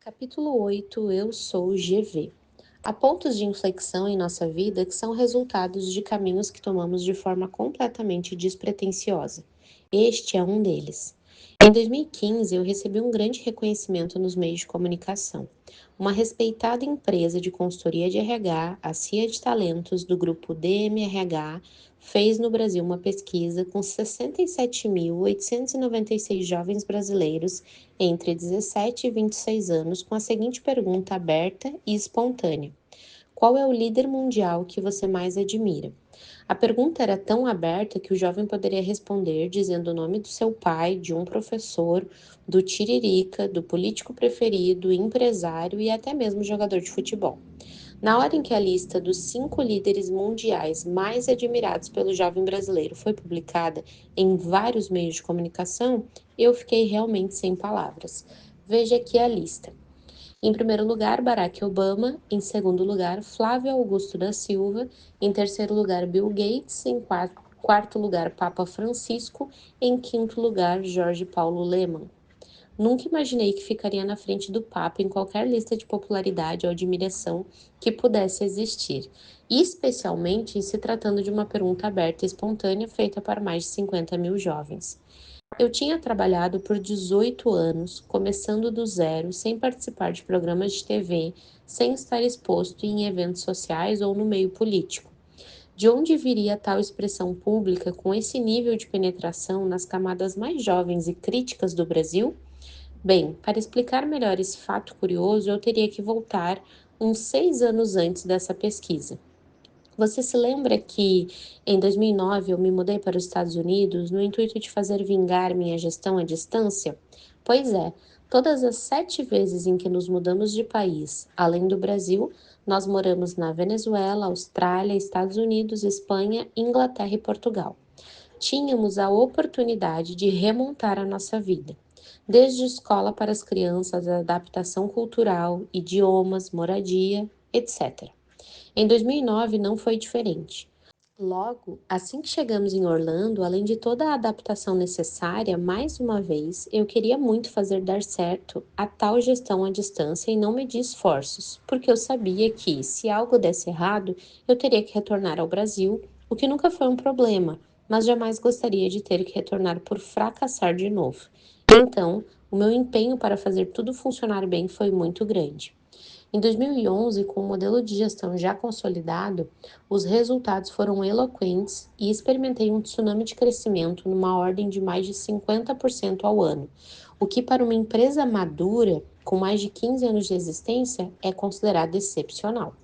Capítulo 8. Eu sou GV. Há pontos de inflexão em nossa vida que são resultados de caminhos que tomamos de forma completamente despretensiosa. Este é um deles. Em 2015, eu recebi um grande reconhecimento nos meios de comunicação. Uma respeitada empresa de consultoria de RH, a CIA de Talentos, do grupo DMRH, fez no Brasil uma pesquisa com 67.896 jovens brasileiros entre 17 e 26 anos com a seguinte pergunta aberta e espontânea: qual é o líder mundial que você mais admira? A pergunta era tão aberta que o jovem poderia responder dizendo o nome do seu pai, de um professor, do tiririca, do político preferido, empresário e até mesmo jogador de futebol. Na hora em que a lista dos 5 líderes mundiais mais admirados pelo jovem brasileiro foi publicada em vários meios de comunicação, eu fiquei realmente sem palavras. Veja aqui a lista. Em primeiro lugar, Barack Obama. Em segundo lugar, Flávio Augusto da Silva. Em terceiro lugar, Bill Gates. Em quarto lugar, Papa Francisco. Em quinto lugar, Jorge Paulo Lemann. Nunca imaginei que ficaria na frente do Papa em qualquer lista de popularidade ou admiração que pudesse existir, especialmente em se tratando de uma pergunta aberta e espontânea feita para mais de 50 mil jovens. Eu tinha trabalhado por 18 anos, começando do zero, sem participar de programas de TV, sem estar exposto em eventos sociais ou no meio político. De onde viria tal expressão pública com esse nível de penetração nas camadas mais jovens e críticas do Brasil? Bem, para explicar melhor esse fato curioso, eu teria que voltar uns 6 anos antes dessa pesquisa. Você se lembra que em 2009 eu me mudei para os Estados Unidos no intuito de fazer vingar minha gestão à distância? Pois é, todas as 7 vezes em que nos mudamos de país, além do Brasil, nós moramos na Venezuela, Austrália, Estados Unidos, Espanha, Inglaterra e Portugal. Tínhamos a oportunidade de remontar a nossa vida, desde escola para as crianças, adaptação cultural, idiomas, moradia, etc. Em 2009 não foi diferente. Logo, assim que chegamos em Orlando, além de toda a adaptação necessária, mais uma vez, eu queria muito fazer dar certo a tal gestão à distância e não medir esforços, porque eu sabia que, se algo desse errado, eu teria que retornar ao Brasil, o que nunca foi um problema, mas jamais gostaria de ter que retornar por fracassar de novo. Então, o meu empenho para fazer tudo funcionar bem foi muito grande. Em 2011, com o modelo de gestão já consolidado, os resultados foram eloquentes e experimentei um tsunami de crescimento numa ordem de mais de 50% ao ano, o que para uma empresa madura, com mais de 15 anos de existência, é considerado excepcional.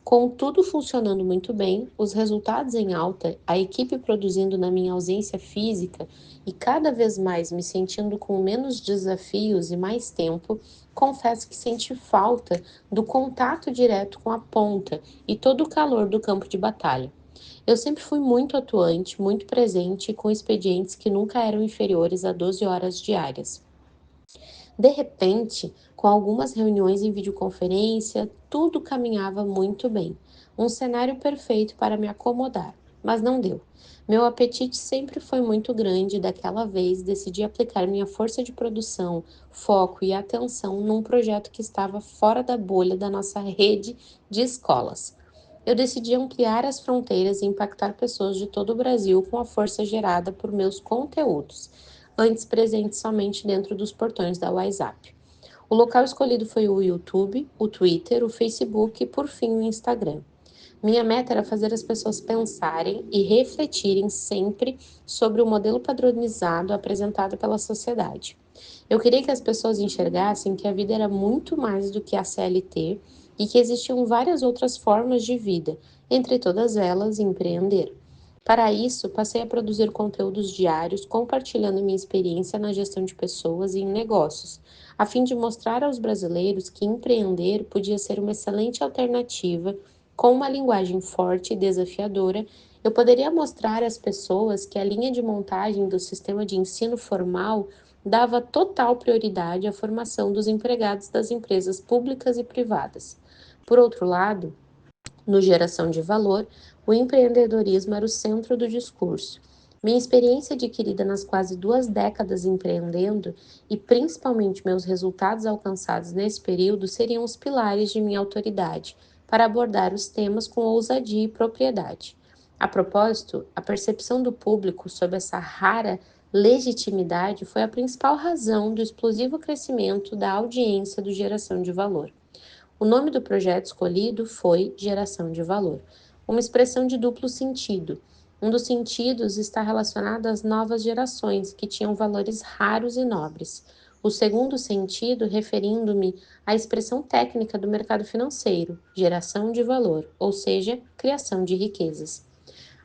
Com tudo funcionando muito bem, os resultados em alta, a equipe produzindo na minha ausência física e cada vez mais me sentindo com menos desafios e mais tempo, confesso que senti falta do contato direto com a ponta e todo o calor do campo de batalha. Eu sempre fui muito atuante, muito presente e com expedientes que nunca eram inferiores a 12 horas diárias. De repente, com algumas reuniões em videoconferência, tudo caminhava muito bem. Um cenário perfeito para me acomodar, mas não deu. Meu apetite sempre foi muito grande e daquela vez decidi aplicar minha força de produção, foco e atenção num projeto que estava fora da bolha da nossa rede de escolas. Eu decidi ampliar as fronteiras e impactar pessoas de todo o Brasil com a força gerada por meus conteúdos, antes presentes somente dentro dos portões da WhatsApp. O local escolhido foi o YouTube, o Twitter, o Facebook e, por fim, o Instagram. Minha meta era fazer as pessoas pensarem e refletirem sempre sobre o modelo padronizado apresentado pela sociedade. Eu queria que as pessoas enxergassem que a vida era muito mais do que a CLT e que existiam várias outras formas de vida, entre todas elas, empreender. Para isso, passei a produzir conteúdos diários compartilhando minha experiência na gestão de pessoas e em negócios, a fim de mostrar aos brasileiros que empreender podia ser uma excelente alternativa. Com uma linguagem forte e desafiadora, eu poderia mostrar às pessoas que a linha de montagem do sistema de ensino formal dava total prioridade à formação dos empregados das empresas públicas e privadas. Por outro lado, no Geração de Valor, o empreendedorismo era o centro do discurso. Minha experiência adquirida nas quase 2 décadas empreendendo e principalmente meus resultados alcançados nesse período seriam os pilares de minha autoridade para abordar os temas com ousadia e propriedade. A propósito, a percepção do público sobre essa rara legitimidade foi a principal razão do explosivo crescimento da audiência do Geração de Valor. O nome do projeto escolhido foi Geração de Valor, uma expressão de duplo sentido. Um dos sentidos está relacionado às novas gerações, que tinham valores raros e nobres. O segundo sentido, referindo-me à expressão técnica do mercado financeiro, geração de valor, ou seja, criação de riquezas.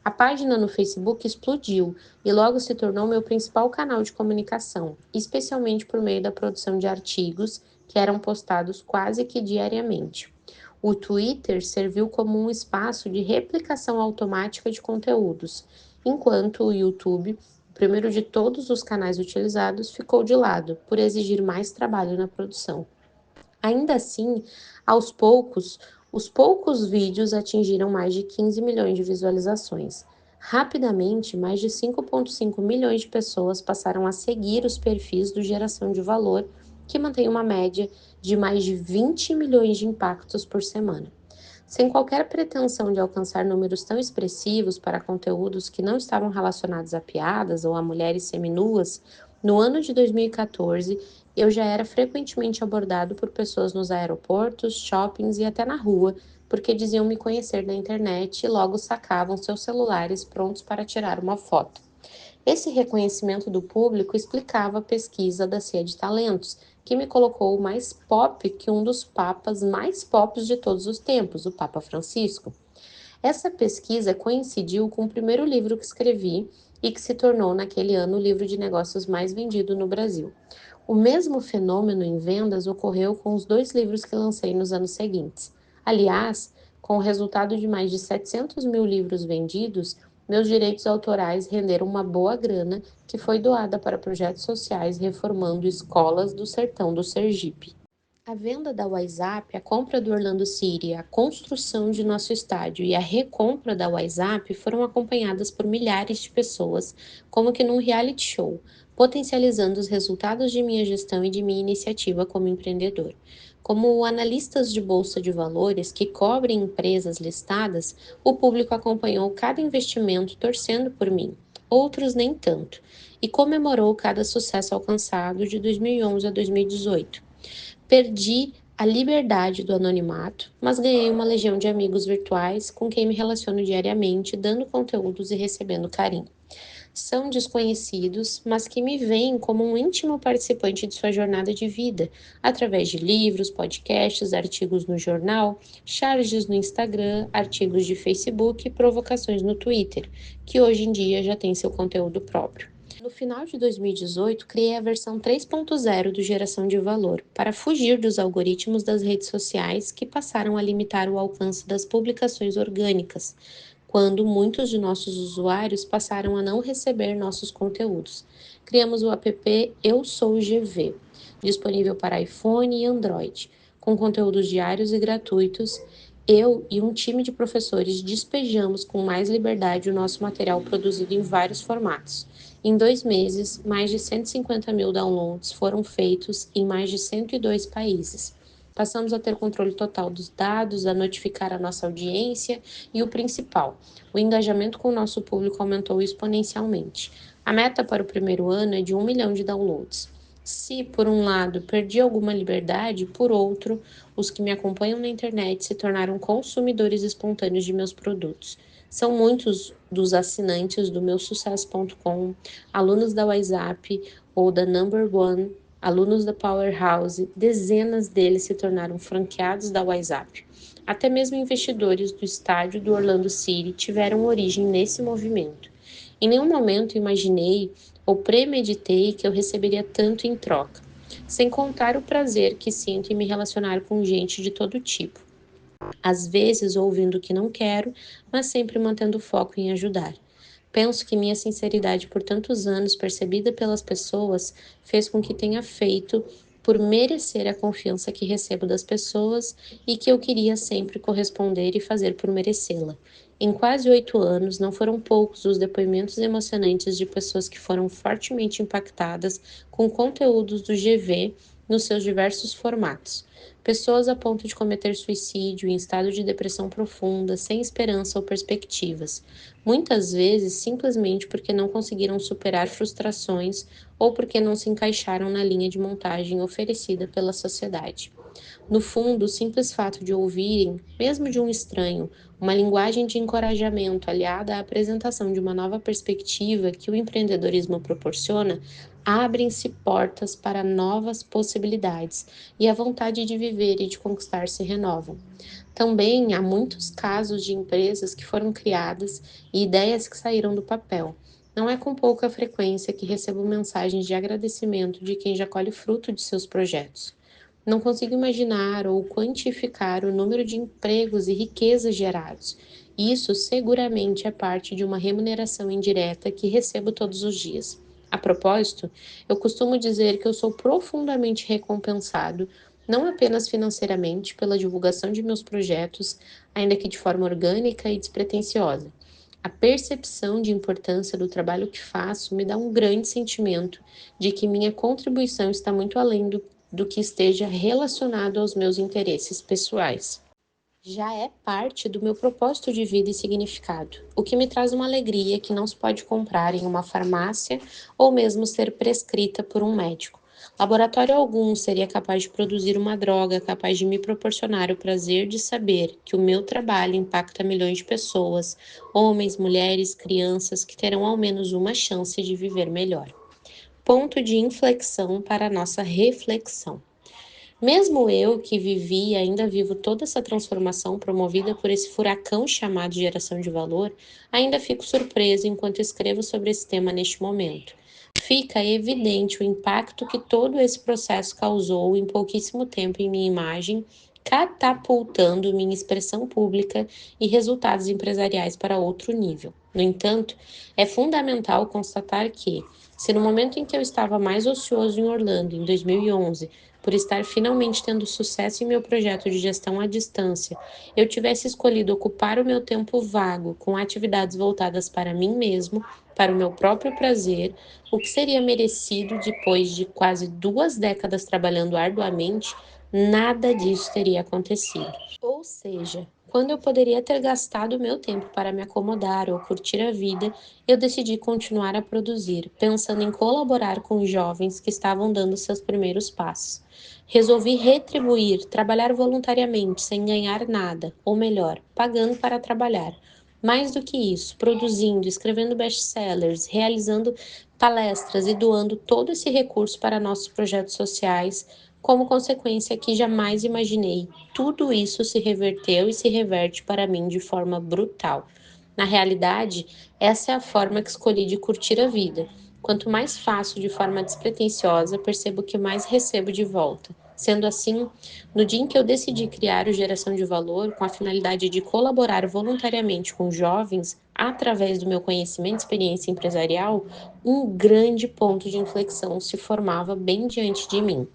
A página no Facebook explodiu e logo se tornou meu principal canal de comunicação, especialmente por meio da produção de artigos que eram postados quase que diariamente. O Twitter serviu como um espaço de replicação automática de conteúdos, enquanto o YouTube, o primeiro de todos os canais utilizados, ficou de lado por exigir mais trabalho na produção. Ainda assim, aos poucos, os poucos vídeos atingiram mais de 15 milhões de visualizações. Rapidamente, mais de 5,5 milhões de pessoas passaram a seguir os perfis do Geração de Valor, que mantém uma média de mais de 20 milhões de impactos por semana. Sem qualquer pretensão de alcançar números tão expressivos para conteúdos que não estavam relacionados a piadas ou a mulheres seminuas, no ano de 2014 eu já era frequentemente abordado por pessoas nos aeroportos, shoppings e até na rua, porque diziam me conhecer da internet e logo sacavam seus celulares prontos para tirar uma foto. Esse reconhecimento do público explicava a pesquisa da Cia de Talentos, que me colocou mais pop que um dos papas mais pops de todos os tempos, o Papa Francisco. Essa pesquisa coincidiu com o primeiro livro que escrevi e que se tornou naquele ano o livro de negócios mais vendido no Brasil. O mesmo fenômeno em vendas ocorreu com os 2 livros que lancei nos anos seguintes. Aliás, com o resultado de mais de 700 mil livros vendidos, meus direitos autorais renderam uma boa grana que foi doada para projetos sociais reformando escolas do sertão do Sergipe. A venda da WhatsApp, a compra do Orlando City, a construção de nosso estádio e a recompra da WhatsApp foram acompanhadas por milhares de pessoas, como que num reality show, potencializando os resultados de minha gestão e de minha iniciativa como empreendedor. Como analistas de bolsa de valores que cobrem empresas listadas, o público acompanhou cada investimento torcendo por mim, outros nem tanto, e comemorou cada sucesso alcançado de 2011 a 2018. Perdi a liberdade do anonimato, mas ganhei uma legião de amigos virtuais com quem me relaciono diariamente, dando conteúdos e recebendo carinho. São desconhecidos, mas que me veem como um íntimo participante de sua jornada de vida, através de livros, podcasts, artigos no jornal, charges no Instagram, artigos de Facebook e provocações no Twitter, que hoje em dia já tem seu conteúdo próprio. No final de 2018, criei a versão 3.0 do Geração de Valor, para fugir dos algoritmos das redes sociais que passaram a limitar o alcance das publicações orgânicas, quando muitos de nossos usuários passaram a não receber nossos conteúdos. Criamos o app Eu Sou GV, disponível para iPhone e Android, com conteúdos diários e gratuitos. Eu e um time de professores despejamos com mais liberdade o nosso material produzido em vários formatos. Em 2 meses, mais de 150 mil downloads foram feitos em mais de 102 países. Passamos a ter controle total dos dados, a notificar a nossa audiência e o principal, o engajamento com o nosso público aumentou exponencialmente. A meta para o primeiro ano é de 1 milhão de downloads. Se, por um lado, perdi alguma liberdade, por outro, os que me acompanham na internet se tornaram consumidores espontâneos de meus produtos. São muitos dos assinantes do meusucesso.com, alunos da WhatsApp ou da Number One, alunos da Powerhouse, dezenas deles se tornaram franqueados da WhatsApp. Até mesmo investidores do estádio do Orlando City tiveram origem nesse movimento. Em nenhum momento imaginei ou premeditei que eu receberia tanto em troca, sem contar o prazer que sinto em me relacionar com gente de todo tipo. Às vezes ouvindo o que não quero, mas sempre mantendo foco em ajudar. Penso que minha sinceridade por tantos anos, percebida pelas pessoas, fez com que tenha feito por merecer a confiança que recebo das pessoas e que eu queria sempre corresponder e fazer por merecê-la. Em quase 8 anos, não foram poucos os depoimentos emocionantes de pessoas que foram fortemente impactadas com conteúdos do GV nos seus diversos formatos. Pessoas a ponto de cometer suicídio em estado de depressão profunda, sem esperança ou perspectivas, muitas vezes simplesmente porque não conseguiram superar frustrações ou porque não se encaixaram na linha de montagem oferecida pela sociedade. No fundo, o simples fato de ouvirem, mesmo de um estranho, uma linguagem de encorajamento aliada à apresentação de uma nova perspectiva que o empreendedorismo proporciona, abrem-se portas para novas possibilidades e a vontade de viver e de conquistar se renovam. Também há muitos casos de empresas que foram criadas e ideias que saíram do papel. Não é com pouca frequência que recebo mensagens de agradecimento de quem já colhe fruto de seus projetos. Não consigo imaginar ou quantificar o número de empregos e riquezas gerados. Isso seguramente é parte de uma remuneração indireta que recebo todos os dias. A propósito, eu costumo dizer que eu sou profundamente recompensado, não apenas financeiramente, pela divulgação de meus projetos, ainda que de forma orgânica e despretensiosa. A percepção de importância do trabalho que faço me dá um grande sentimento de que minha contribuição está muito além do que esteja relacionado aos meus interesses pessoais. Já é parte do meu propósito de vida e significado, o que me traz uma alegria que não se pode comprar em uma farmácia ou mesmo ser prescrita por um médico. Laboratório algum seria capaz de produzir uma droga capaz de me proporcionar o prazer de saber que o meu trabalho impacta milhões de pessoas, homens, mulheres, crianças que terão ao menos uma chance de viver melhor. Ponto de inflexão para a nossa reflexão. Mesmo eu, que vivi e ainda vivo toda essa transformação promovida por esse furacão chamado geração de valor, ainda fico surpresa enquanto escrevo sobre esse tema neste momento. Fica evidente o impacto que todo esse processo causou em pouquíssimo tempo em minha imagem, catapultando minha expressão pública e resultados empresariais para outro nível. No entanto, é fundamental constatar que, se no momento em que eu estava mais ocioso em Orlando, em 2011, por estar finalmente tendo sucesso em meu projeto de gestão à distância, eu tivesse escolhido ocupar o meu tempo vago com atividades voltadas para mim mesmo, para o meu próprio prazer, o que seria merecido depois de quase 2 décadas trabalhando arduamente, nada disso teria acontecido. Ou seja, quando eu poderia ter gastado meu tempo para me acomodar ou curtir a vida, eu decidi continuar a produzir, pensando em colaborar com jovens que estavam dando seus primeiros passos. Resolvi retribuir, trabalhar voluntariamente, sem ganhar nada, ou melhor, pagando para trabalhar. Mais do que isso, produzindo, escrevendo best-sellers, realizando palestras e doando todo esse recurso para nossos projetos sociais, como consequência que jamais imaginei. Tudo isso se reverteu e se reverte para mim de forma brutal. Na realidade, essa é a forma que escolhi de curtir a vida. Quanto mais faço de forma despretensiosa, percebo que mais recebo de volta. Sendo assim, no dia em que eu decidi criar o Geração de Valor com a finalidade de colaborar voluntariamente com jovens através do meu conhecimento e experiência empresarial, um grande ponto de inflexão se formava bem diante de mim.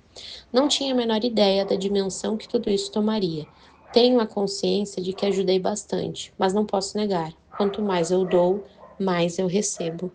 Não tinha a menor ideia da dimensão que tudo isso tomaria. Tenho a consciência de que ajudei bastante, mas não posso negar: quanto mais eu dou, mais eu recebo.